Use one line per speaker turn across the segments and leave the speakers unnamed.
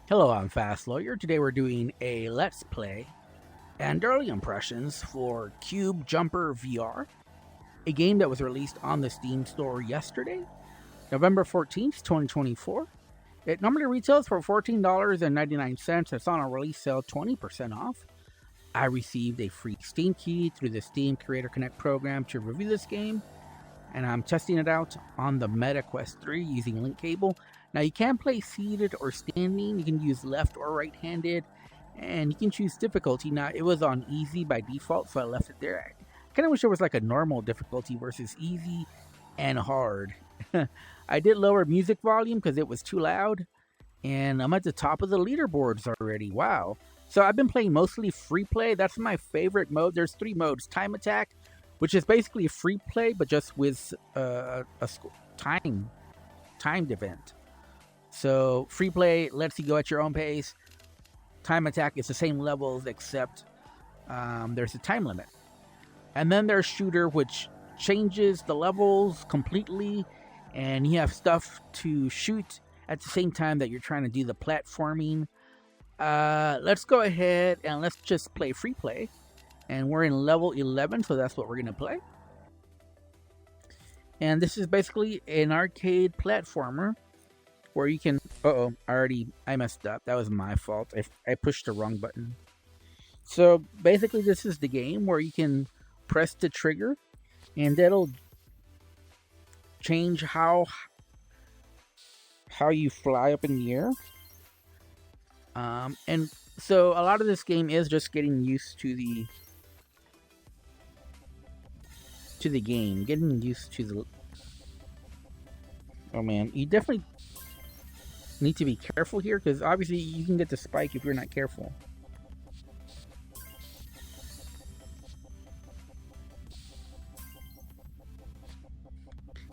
Hello, I'm Fast Lawyer. Today we're doing a Let's Play and early impressions for Cube Jumper VR, a game that was released on the Steam store yesterday, November 14th, 2024. It normally retails for $14.99. It's on a release sale 20% off. I received a free Steam key through the Steam Creator Connect program to review this game, and I'm testing it out on the Meta Quest 3 using link cable. Now you can play seated or standing, you can use left or right handed, and you can choose difficulty. Now it was on easy by default, so I left it there. I kind of wish there was like a normal difficulty versus easy and hard. I did lower music volume because it was too loud, and I'm at the top of the leaderboards already. Wow. So I've been playing mostly free play. That's my favorite mode. There's 3 modes. Time attack, which is basically a free play, but just with a timed event. So free play lets you go at your own pace. Time attack is the same levels, except there's a time limit. And then there's shooter, which changes the levels completely, and you have stuff to shoot at the same time that you're trying to do the platforming. Let's go ahead and let's just play free play. And we're in level 11, so that's what we're going to play. And this is basically an arcade platformer where you can... I messed up. That was my fault. I pushed the wrong button. So basically this is the game where you can press the trigger and that'll change how you fly up in the air. And so a lot of this game is just getting used to the game, getting used to the... Oh man, you definitely need to be careful here, because obviously you can get the spike if you're not careful.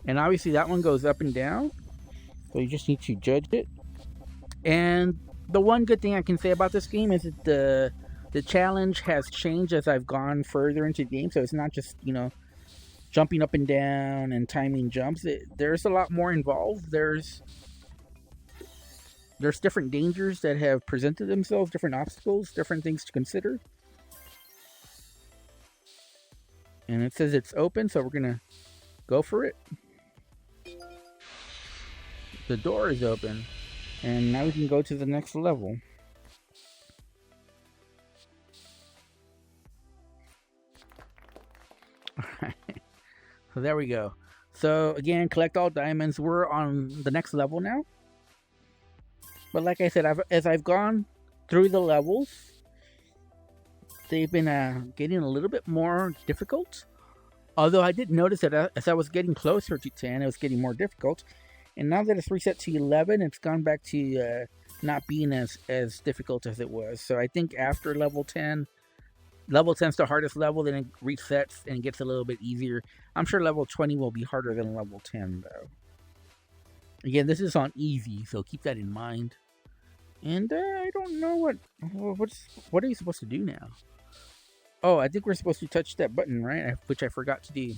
And obviously that one goes up and down, so you just need to judge it. And the one good thing I can say about this game is that the challenge has changed as I've gone further into the game, so it's not just, jumping up and down and timing jumps. There's a lot more involved. There's different dangers that have presented themselves, different obstacles, different things to consider. And it says it's open, so we're gonna go for it. The door is open, and now we can go to the next level. Alright, so there we go. So again, collect all diamonds. We're on the next level now. But like I said, as I've gone through the levels, they've been getting a little bit more difficult. Although I did notice that as I was getting closer to 10, it was getting more difficult. And now that it's reset to 11, it's gone back to not being as difficult as it was. So I think after level 10 is the hardest level, then it resets and gets a little bit easier. I'm sure level 20 will be harder than level 10, though. Again, this is on easy, so keep that in mind. And I don't know what are you supposed to do now? Oh, I think we're supposed to touch that button, right? Which I forgot to do.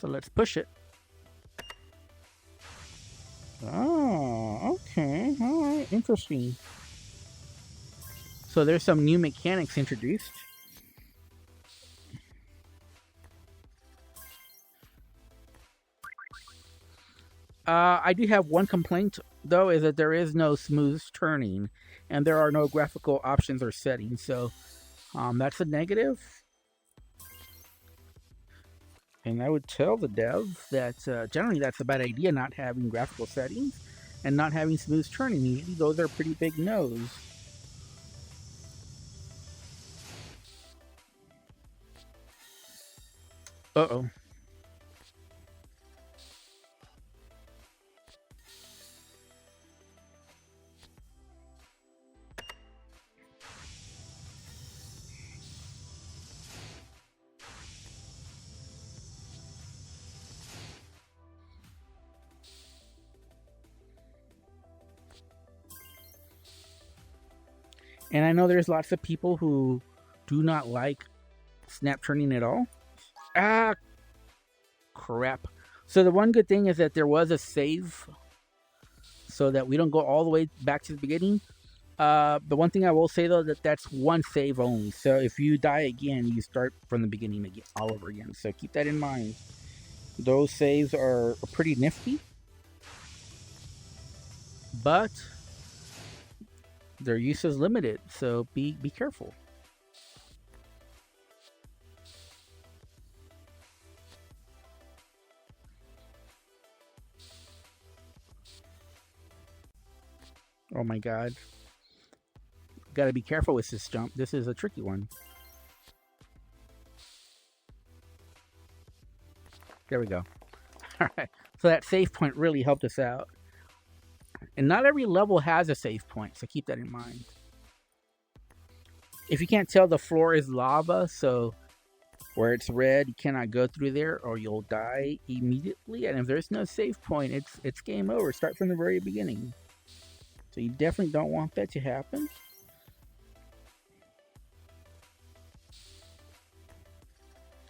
So let's push it. Oh, okay. Alright, interesting. So there's some new mechanics introduced. I do have one complaint, though, is that there is no smooth turning, and there are no graphical options or settings, so that's a negative. And I would tell the dev that generally that's a bad idea, not having graphical settings and not having smooth turning. Usually those are pretty big no's. Uh-oh. And I know there's lots of people who do not like snap turning at all. Ah, crap. So the one good thing is that there was a save so that we don't go all the way back to the beginning. The one thing I will say though, that's one save only. So if you die again, you start from the beginning again, all over again. So keep that in mind. Those saves are pretty nifty, but their use is limited. So be careful. Oh my god. Gotta be careful with this jump. This is a tricky one. There we go. Alright. So that save point really helped us out. And not every level has a save point, so keep that in mind. If you can't tell, the floor is lava, so where it's red, you cannot go through there or you'll die immediately. And if there's no save point, it's game over. Start from the very beginning. So you definitely don't want that to happen.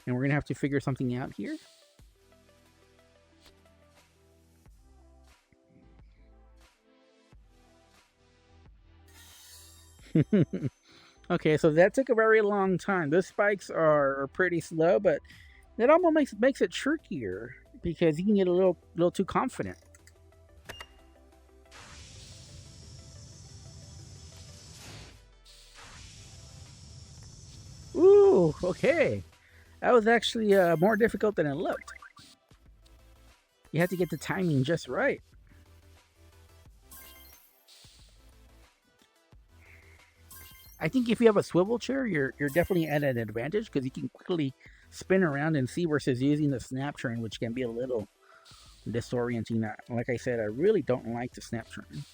And we're going to have to figure something out here. Okay, so that took a very long time. Those spikes are pretty slow, but that almost makes it trickier because you can get a little too confident. Ooh, okay. That was actually more difficult than it looked. You have to get the timing just right. I think if you have a swivel chair, you're definitely at an advantage because you can quickly spin around and see versus using the snap train, which can be a little disorienting. Like I said, I really don't like the snap train.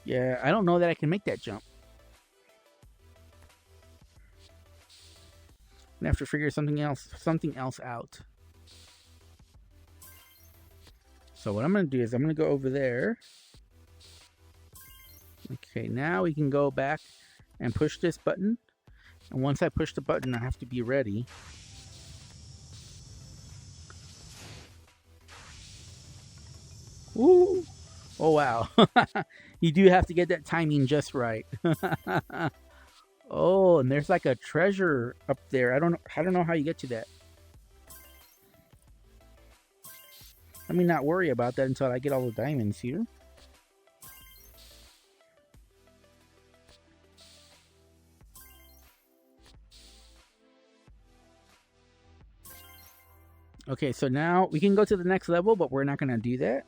Yeah, I don't know that I can make that jump. I'm gonna have to figure something else out. So what I'm going to do is I'm going to go over there. Okay, now we can go back and push this button. And once I push the button, I have to be ready. Ooh! Oh, wow. You do have to get that timing just right. Oh, and there's like a treasure up there. I don't know how you get to that. Let me not worry about that until I get all the diamonds here. Okay, so now we can go to the next level, but we're not going to do that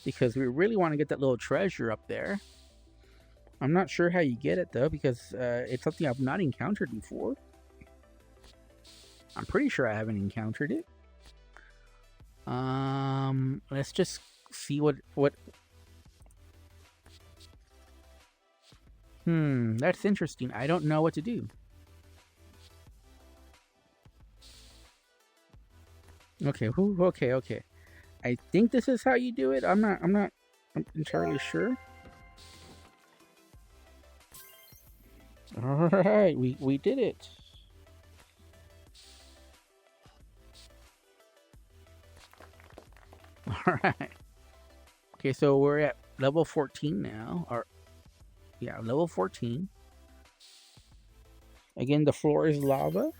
because we really want to get that little treasure up there. I'm not sure how you get it though because it's something I've not encountered before. I'm pretty sure I haven't encountered it. Let's just see what that's interesting. I don't know what to do. Okay, okay. I think this is how you do it. I'm not entirely sure. All right, we did it. All right. Okay, so we're at level 14 now. Or yeah, level 14. Again, the floor is lava.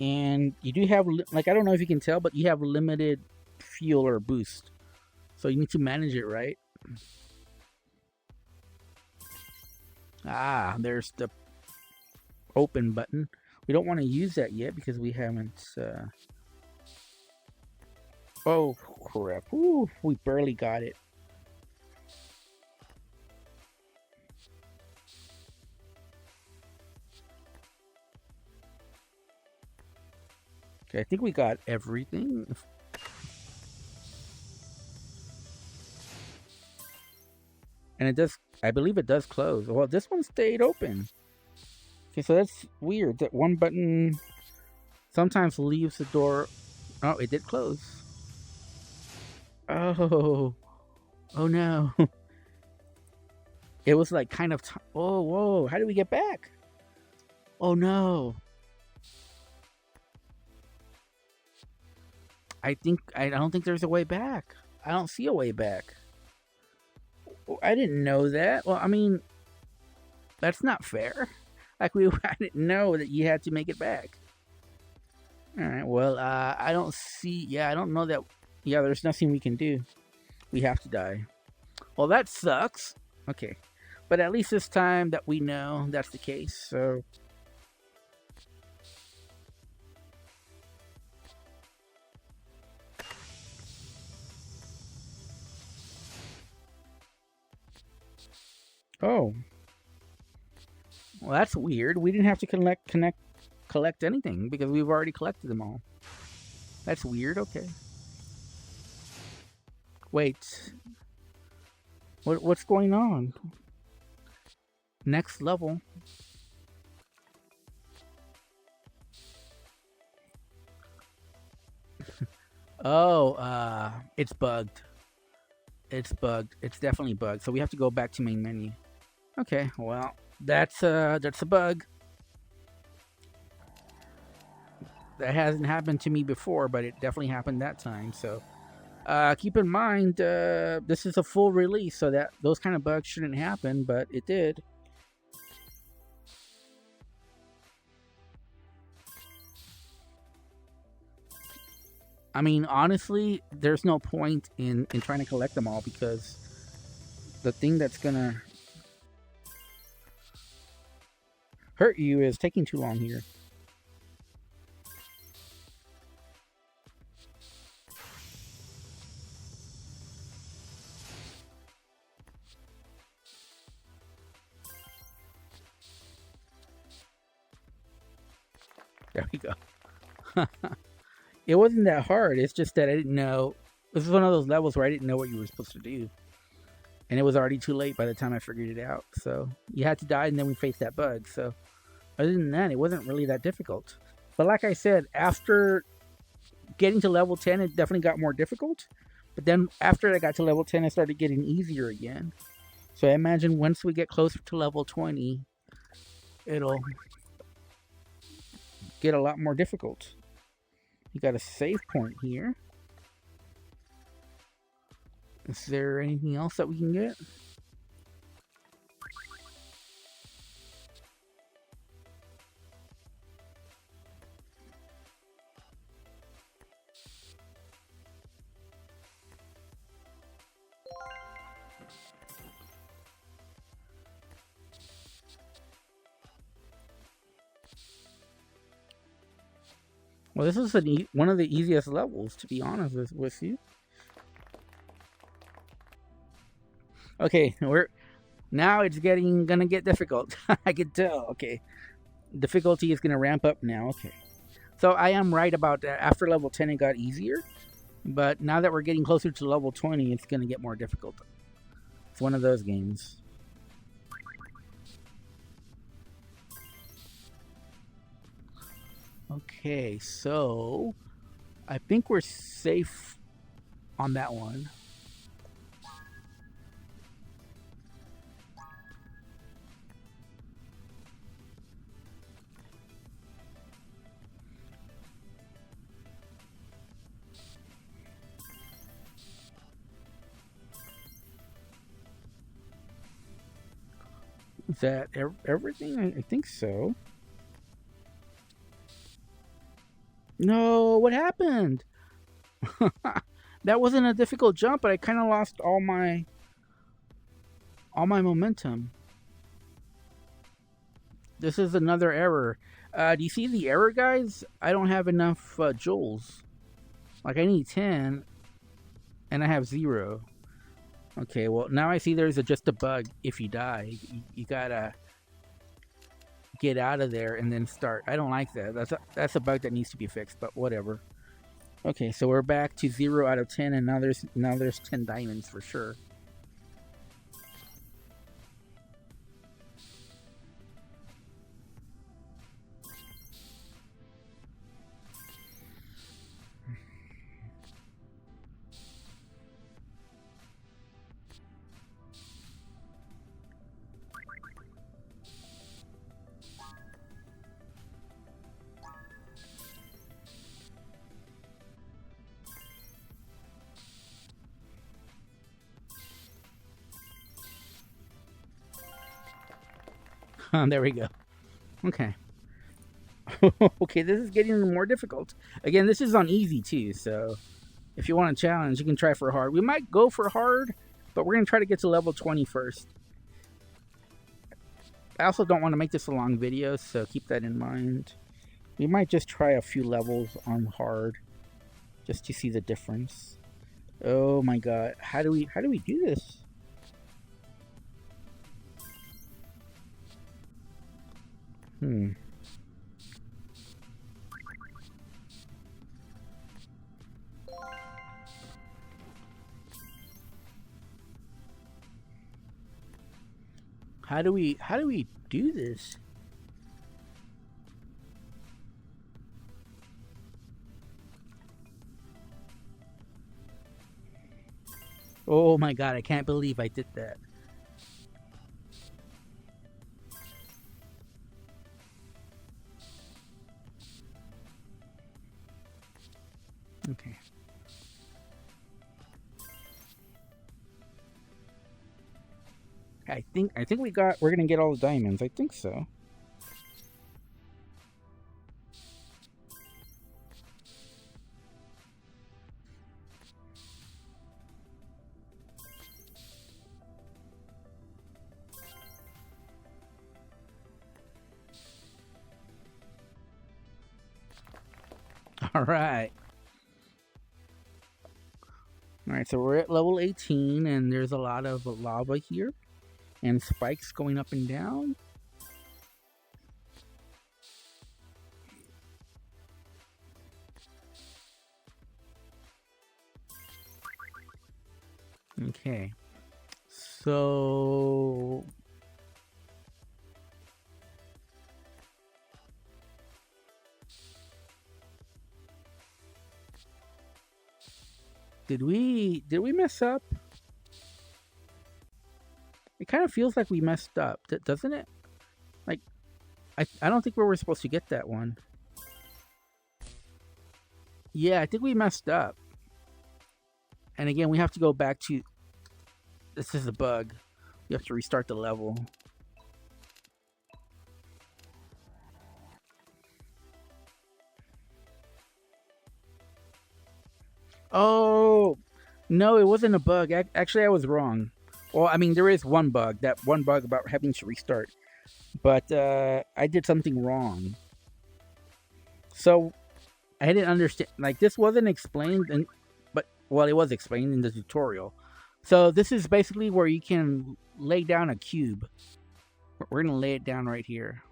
And you do have, like, I don't know if you can tell, but you have limited fuel or boost. So you need to manage it, right? Ah, there's the open button. We don't want to use that yet because we haven't... Oh, crap. Ooh, we barely got it. Okay, I think we got everything. And it does, I believe it does close. Well, this one stayed open. Okay, so that's weird. That one button sometimes leaves the door. Oh, it did close. Oh. Oh no. It was like kind of... Oh, whoa. How did we get back? Oh no. I don't think there's a way back. I don't see a way back. I didn't know that. Well, I mean, that's not fair. Like I didn't know that you had to make it back. All right. Well, I don't see. Yeah, I don't know that. Yeah, there's nothing we can do. We have to die. Well, that sucks. Okay, but at least this time that we know that's the case. So. Oh, well, that's weird. We didn't have to collect anything because we've already collected them all. That's weird. Okay. Wait. What's going on? Next level. Oh, it's bugged. It's bugged. It's definitely bugged. So we have to go back to main menu. Okay, well, that's a bug. That hasn't happened to me before, but it definitely happened that time. So keep in mind, this is a full release, so that those kind of bugs shouldn't happen, but it did. I mean, honestly, there's no point in trying to collect them all because the thing that's gonna hurt you is taking too long here. There we go. It wasn't that hard. It's just that I didn't know. This is one of those levels where I didn't know what you were supposed to do. And it was already too late by the time I figured it out. So you had to die and then we faced that bug. So other than that, it wasn't really that difficult. But like I said, after getting to level 10, it definitely got more difficult. But then after I got to level 10, it started getting easier again. So I imagine once we get closer to level 20, it'll get a lot more difficult. You got a save point here. Is there anything else that we can get? Well, this is one of the easiest levels, to be honest with you. Okay, now it's gonna get difficult. I can tell. Okay, difficulty is gonna ramp up now. Okay, so I am right about that. After level 10, it got easier, but now that we're getting closer to level 20, it's gonna get more difficult. It's one of those games. Okay, so I think we're safe on that one. Is that everything? I think so. No, what happened? That wasn't a difficult jump, but I kind of lost all my momentum. This is another error. Do you see the error, guys? I don't have enough joules. Like I need 10, and I have 0. Okay, well now I see there's just a bug. If you die, you gotta get out of there and then start. I don't like that. That's a bug that needs to be fixed. But whatever. Okay, so we're back to 0 out of 10, and now there's 10 diamonds for sure. There we go. Okay. Okay, this is getting more difficult. Again, this is on easy too, so if you want a challenge, you can try for hard. We might go for hard, but we're going to try to get to level 20 first. I also don't want to make this a long video, so keep that in mind. We might just try a few levels on hard just to see the difference. Oh my god, how do we do this? How do we do this? Oh my god, I can't believe I did that. Okay. I think we're gonna get all the diamonds. I think so. All right. All right, so we're at level 18, and there's a lot of lava here, and spikes going up and down. Okay, so did we mess up? It kind of feels like we messed up, doesn't it? Like, I don't think we were supposed to get that one. Yeah, I think we messed up. And again, we have to go back to... This is a bug. We have to restart the level. Oh! No, it wasn't a bug. Actually, I was wrong. Well, I mean, there is one bug. That one bug about having to restart. But I did something wrong. So, I didn't understand. Like, this wasn't explained... Well, it was explained in the tutorial. So this is basically where you can lay down a cube. We're going to lay it down right here.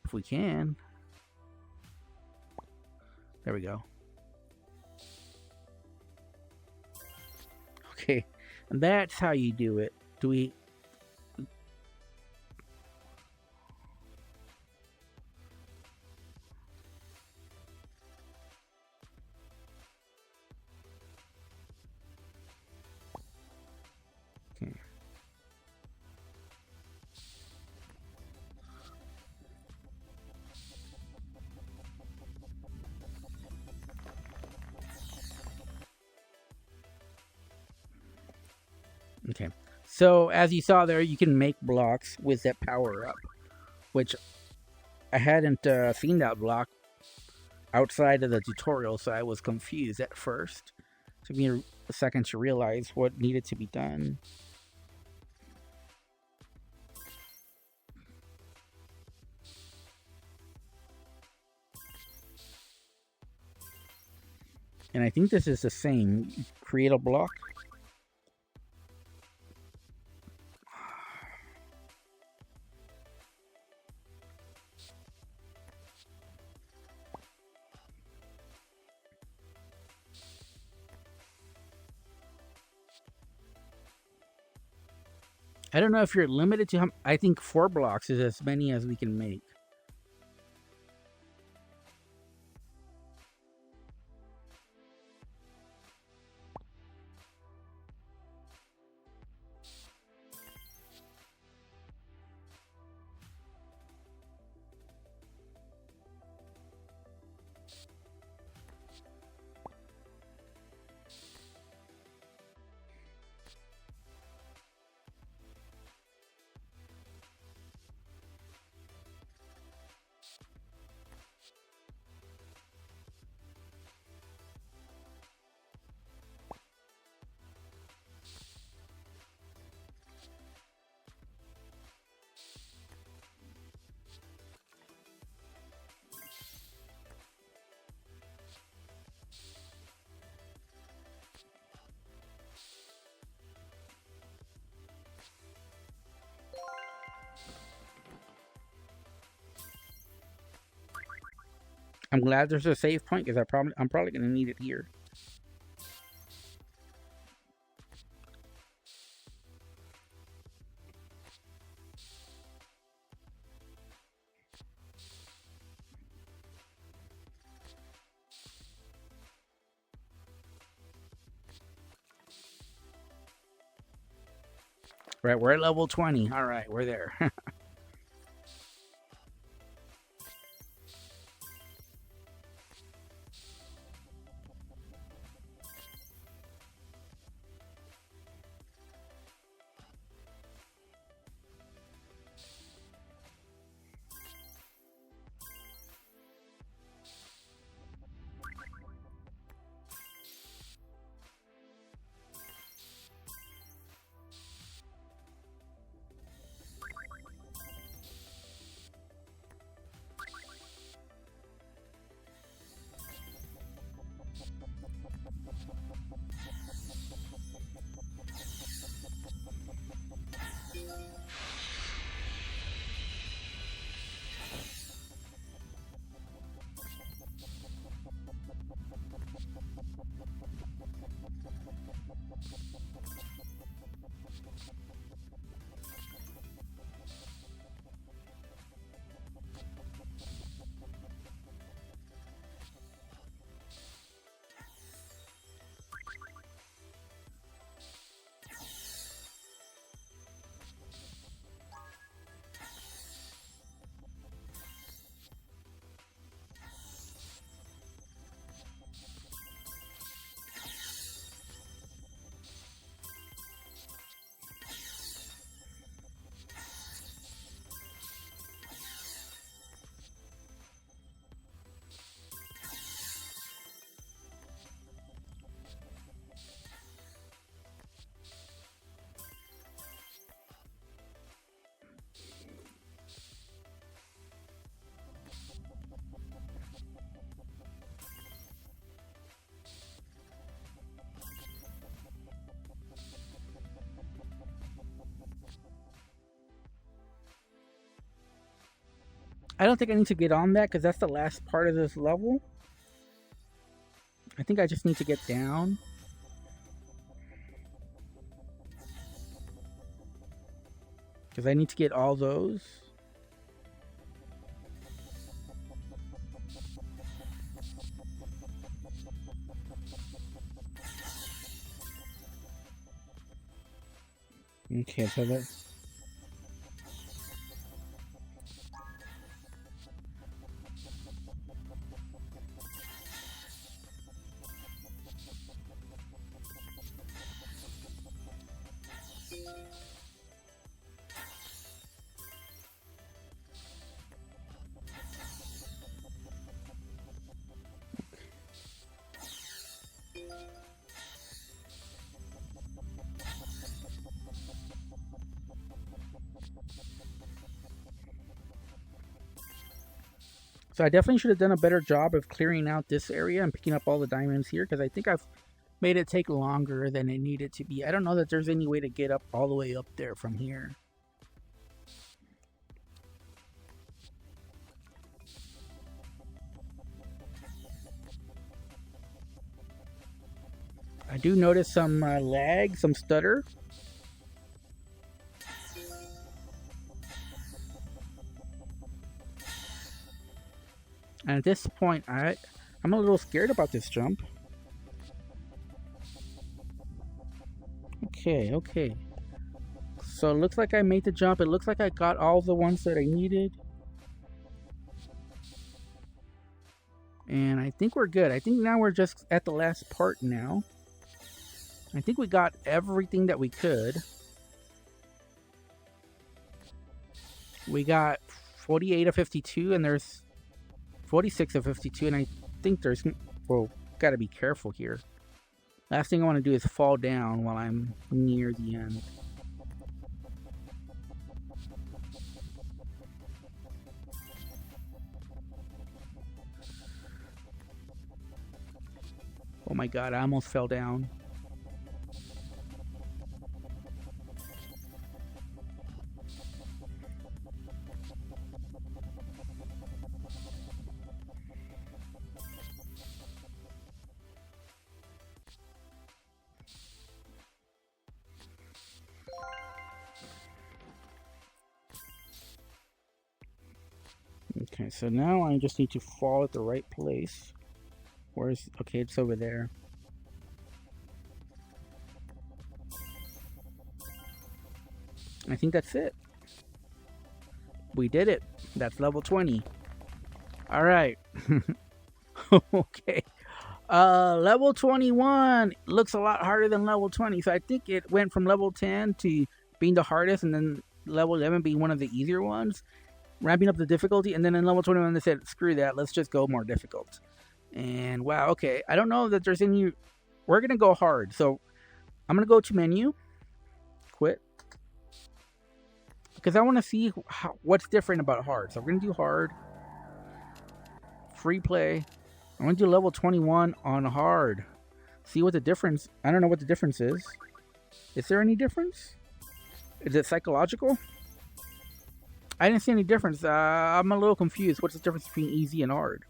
If we can. There we go. Okay. And that's how you do it. Do we... Okay, so as you saw there, you can make blocks with that power up, which I hadn't seen that block outside of the tutorial, so I was confused at first. It took me a second to realize what needed to be done. And I think this is the same. Create a block. I don't know if you're limited to I think 4 blocks is as many as we can make. I'm glad there's a save point because I'm probably gonna need it here. Right, we're at level 20. All right, we're there. I don't think I need to get on that because that's the last part of this level. I think I just need to get down. Because I need to get all those. Okay, so that's... So I definitely should have done a better job of clearing out this area and picking up all the diamonds here because I think I've made it take longer than it needed to be. I don't know that there's any way to get up all the way up there from here. I do notice some lag, some stutter. And at this point, I'm a little scared about this jump. Okay. So it looks like I made the jump. It looks like I got all the ones that I needed. And I think we're good. I think now we're just at the last part now. I think we got everything that we could. We got 48 of 52, and there's 46 of 52, and I think there's... Well, gotta be careful here. Last thing I want to do is fall down while I'm near the end. Oh my god, I almost fell down. Okay, so now I just need to fall at the right place. Where's... Okay, it's over there. I think that's it. We did it. That's level 20. All right. Okay. Level 21 looks a lot harder than level 20. So I think it went from level 10 to being the hardest, and then level 11 being one of the easier ones, ramping up the difficulty. And then in level 21, they said, screw that. Let's just go more difficult. And wow, okay. I don't know that there's any... We're going to go hard. So I'm going to go to menu. Quit. Because I want to see what's different about hard. So we're going to do hard. Free play. I'm going to do level 21 on hard. See what the difference... I don't know what the difference is. Is there any difference? Is it psychological? I didn't see any difference. I'm a little confused. What's the difference between easy and hard?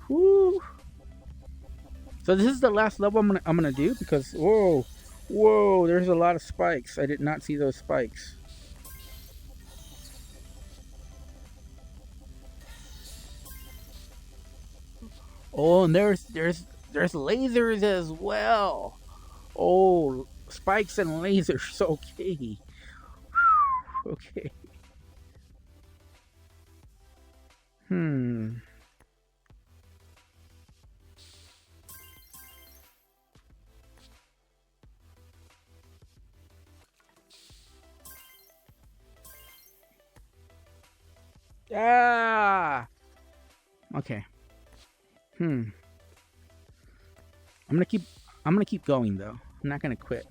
Woo! So this is the last level I'm gonna do, because whoa, there's a lot of spikes. I did not see those spikes. Oh, and there's lasers as well. Oh, spikes and lasers. Okay. Okay. Ah. Okay. I'm gonna keep going though. I'm not gonna quit.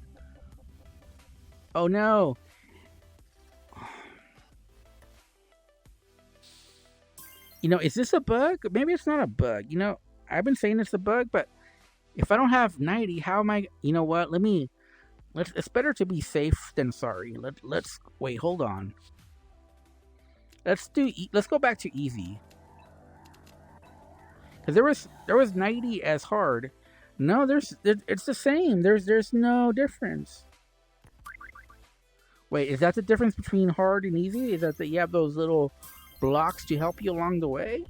Oh no. You know, is this a bug? Maybe it's not a bug. You know, I've been saying it's a bug, but if I don't have 90, how am I... You know what? It's better to be safe than sorry. Let's wait, hold on. Let's go back to easy. Because there was 90 as hard. No, it's the same. There's no difference. Wait, is that the difference between hard and easy? Is that you have those little blocks to help you along the way?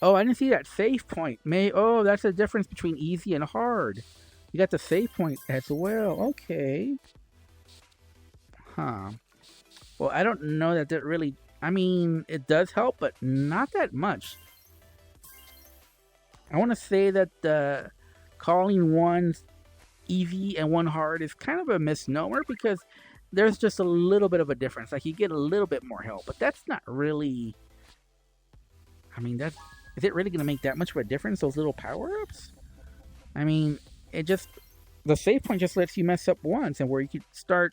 Oh, I didn't see that save point. Oh, that's the difference between easy and hard. You got the save point as well. Okay. Huh. Well, I don't know that really... I mean, it does help, but not that much. I want to say that calling one easy and one hard is kind of a misnomer, because there's just a little bit of a difference. Like, you get a little bit more help, but that's not really... I mean, is it really going to make that much of a difference, those little power-ups? I mean, the save point just lets you mess up once, and where you could start...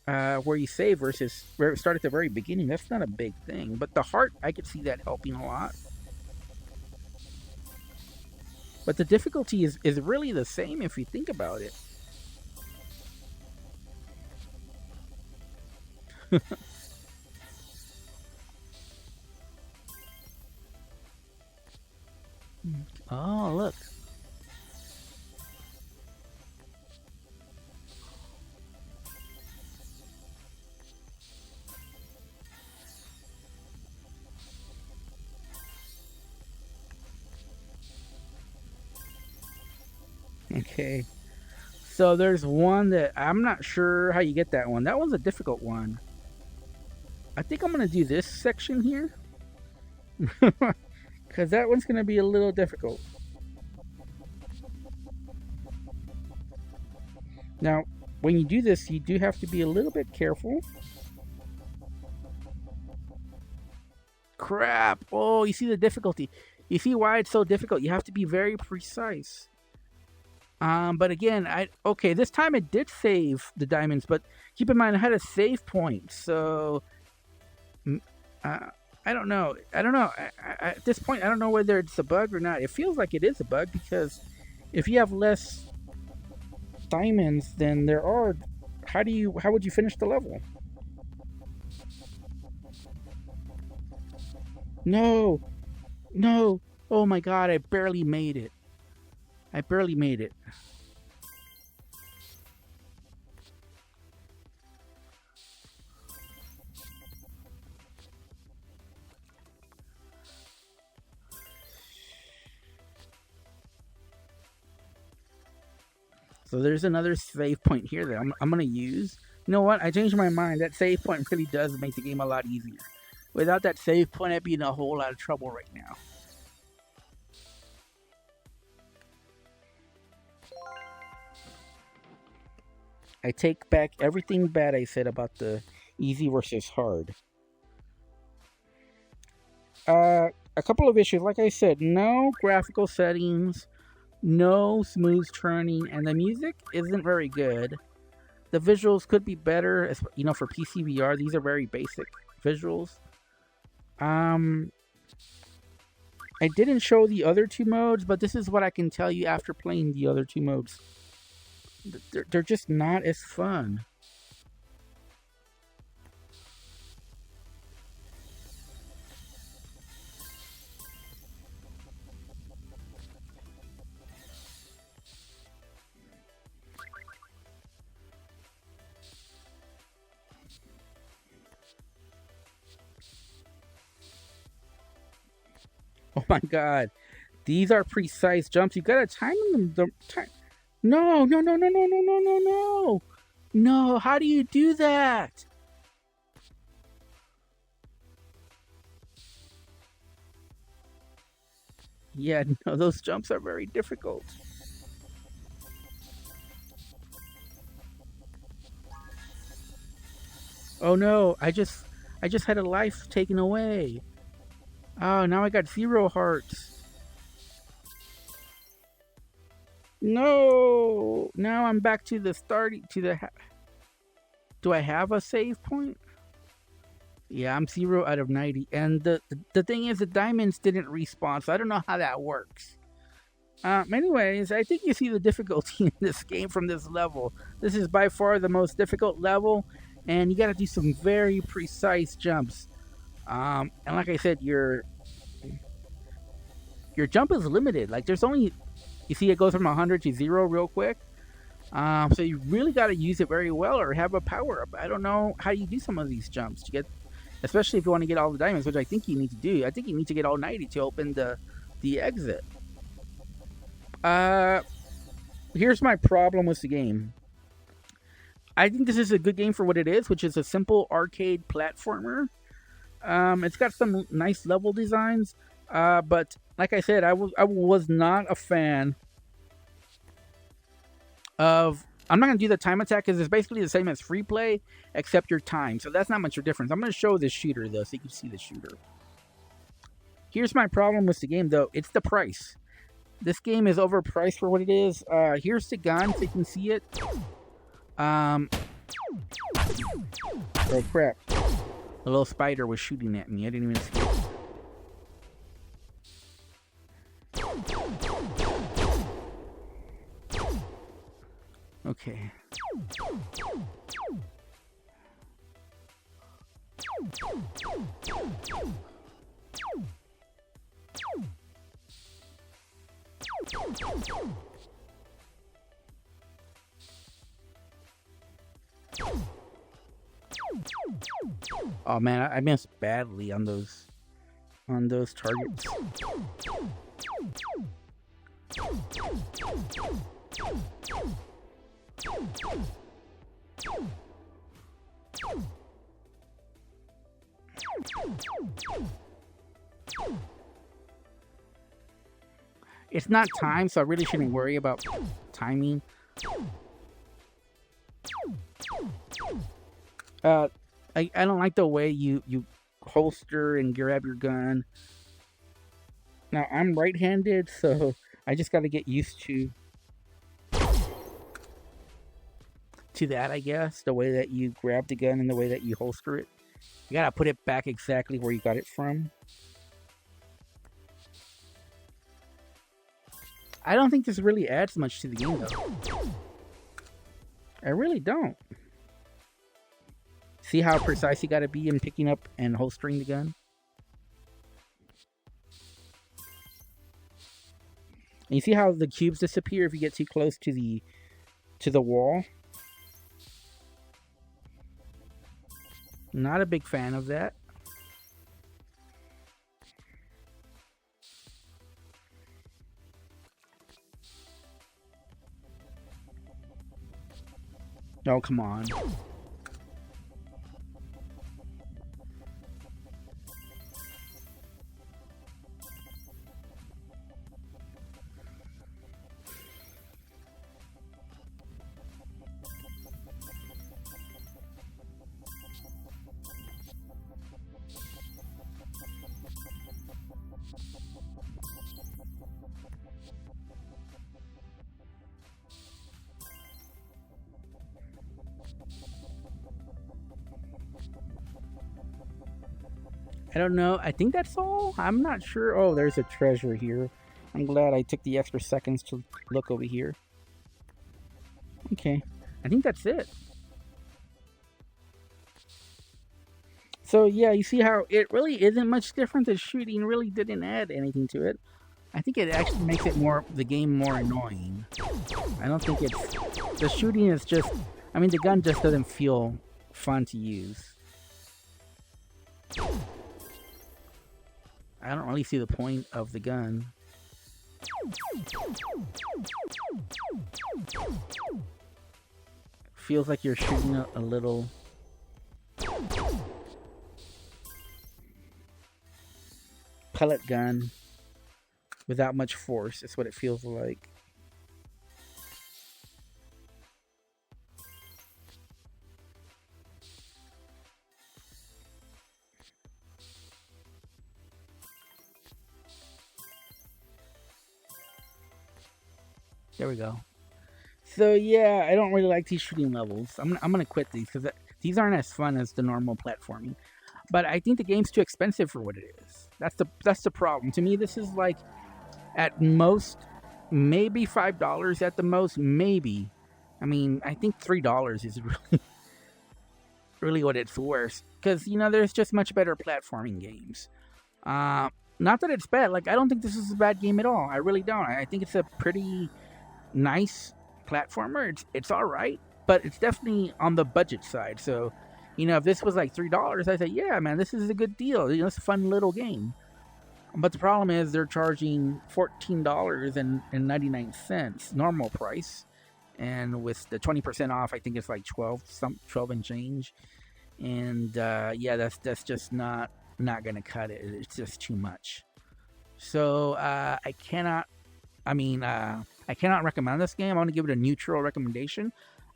where you save versus where start at the very beginning, that's not a big thing. But the heart, I could see that helping a lot. But the difficulty is really the same if you think about it. Oh, look. Okay. So there's one that I'm not sure how you get that one. That one's a difficult one. I think I'm going to do this section here. Because that one's going to be a little difficult. Now, when you do this, you do have to be a little bit careful. Crap! Oh, you see the difficulty. You see why it's so difficult. You have to be very precise. But again, okay, this time it did save the diamonds, but keep in mind I had a save point, so I don't know. At this point, I don't know whether it's a bug or not. It feels like it is a bug, because if you have less diamonds than there are, how would you finish the level? No! No! Oh my god, I barely made it. I barely made it. So there's another save point here that I'm going to use. You know what? I changed my mind. That save point really does make the game a lot easier. Without that save point, I'd be in a whole lot of trouble right now. I take back everything bad I said about the easy versus hard. A couple of issues. Like I said, no graphical settings, no smooth turning, and the music isn't very good. The visuals could be better, you know, for PCVR. These are very basic visuals. I didn't show the other two modes, but this is what I can tell you after playing the other two modes. They're just not as fun. Oh my god. These are precise jumps. You gotta time them. No, no, no, no, no, no, no, no, no. No, how do you do that? Yeah, no, those jumps are very difficult. Oh no, I just had a life taken away. Oh, now I got 0 hearts. No! Now I'm back to the starting to the do I have a save point? Yeah, I'm 0 out of 90. And the thing is, the diamonds didn't respawn, so I don't know how that works. Anyways, I think you see the difficulty in this game from this level. This is by far the most difficult level, and you gotta do some very precise jumps. And like I said, your jump is limited. Like, there's only, you see it goes from 100 to 0 real quick. So you really got to use it very well or have a power up. I don't know how you do some of these jumps to get, especially if you want to get all the diamonds, which I think you need to do. I think you need to get all 90 to open the exit. Here's my problem with the game. I think this is a good game for what it is, which is a simple arcade platformer. It's got some nice level designs, but like I said, I was not a fan of. I'm not gonna do the time attack because it's basically the same as free play, except your time. So that's not much of a difference. I'm gonna show the shooter though, so you can see the shooter. Here's my problem with the game though. It's the price. This game is overpriced for what it is. Here's the gun, so you can see it. Oh crap! A little spider was shooting at me. I didn't even see it. Okay. Oh man, I missed badly on those targets. It's not time, so I really shouldn't worry about timing. I don't like the way you holster and grab your gun. Now I'm right-handed, so I just got to get used to that, I guess. The way that you grab the gun and the way that you holster it. You gotta put it back exactly where you got it from. I don't think this really adds much to the game, though. I really don't. See how precise you gotta be in picking up and holstering the gun? And you see how the cubes disappear if you get too close to the wall? Not a big fan of that. Oh, come on. I don't know. I think that's all. I'm not sure. Oh, there's a treasure here. I'm glad I took the extra seconds to look over here. Okay. I think that's it. So yeah, you see how it really isn't much different. The shooting really didn't add anything to it. I think it actually makes it the game more annoying. I don't think the shooting is just, I mean, the gun just doesn't feel fun to use. I don't really see the point of the gun. Feels like you're shooting a little pellet gun without much force. That's what it feels like. There we go. So yeah, I don't really like these shooting levels. I'm gonna quit these because these aren't as fun as the normal platforming. But I think the game's too expensive for what it is. That's the problem. To me, this is like at most maybe $5 at the most, maybe. I mean, I think $3 is really what it's worth because there's just much better platforming games. Not that it's bad. Like I don't think this is a bad game at all. I really don't. I think it's a pretty nice platformer. It's all right, but it's definitely on the budget side. So, if this was like $3, I'd say, yeah, man, this is a good deal. It's a fun little game. But the problem is they're charging $14.99 normal price, and with the 20% off, I think it's like 12 and change. And yeah, that's just not gonna cut it. It's just too much. So I cannot recommend this game. I'm going to give it a neutral recommendation,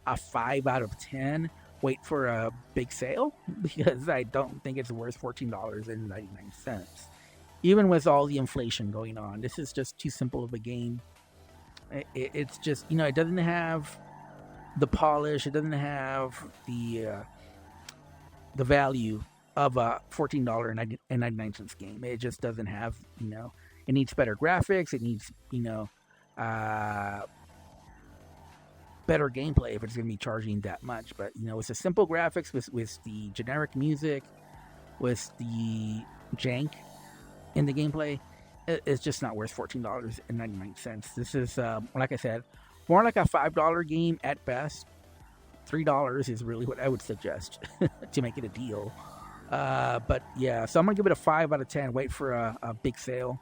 a 5 out of 10. Wait for a big sale because I don't think it's worth $14.99. Even with all the inflation going on, this is just too simple of a game. It's just, it doesn't have the polish. It doesn't have the value of a $14.99 game. It just doesn't have, it needs better graphics. It needs, better gameplay if it's going to be charging that much. But, it's a simple graphics with the generic music, with the jank in the gameplay. It's just not worth $14.99. This is, like I said, more like a $5 game at best. $3 is really what I would suggest to make it a deal. But yeah, so I'm going to give it a 5 out of 10. Wait for a big sale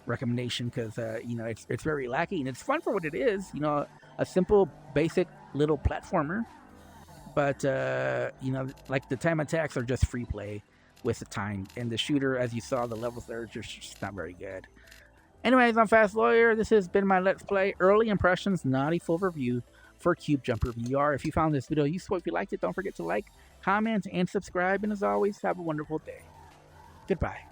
recommendation because it's very lacking. It's fun for what it is, a simple basic little platformer, but like the time attacks are just free play with the time, and the shooter, as you saw, the levels there are just not very good. Anyways, I'm Fast Lawyer. This has been my Let's Play Early Impressions, not a full review for Cube Jumper VR. If you found this video useful, if you liked it, don't forget to like, comment, and subscribe, and as always, have a wonderful day. Goodbye.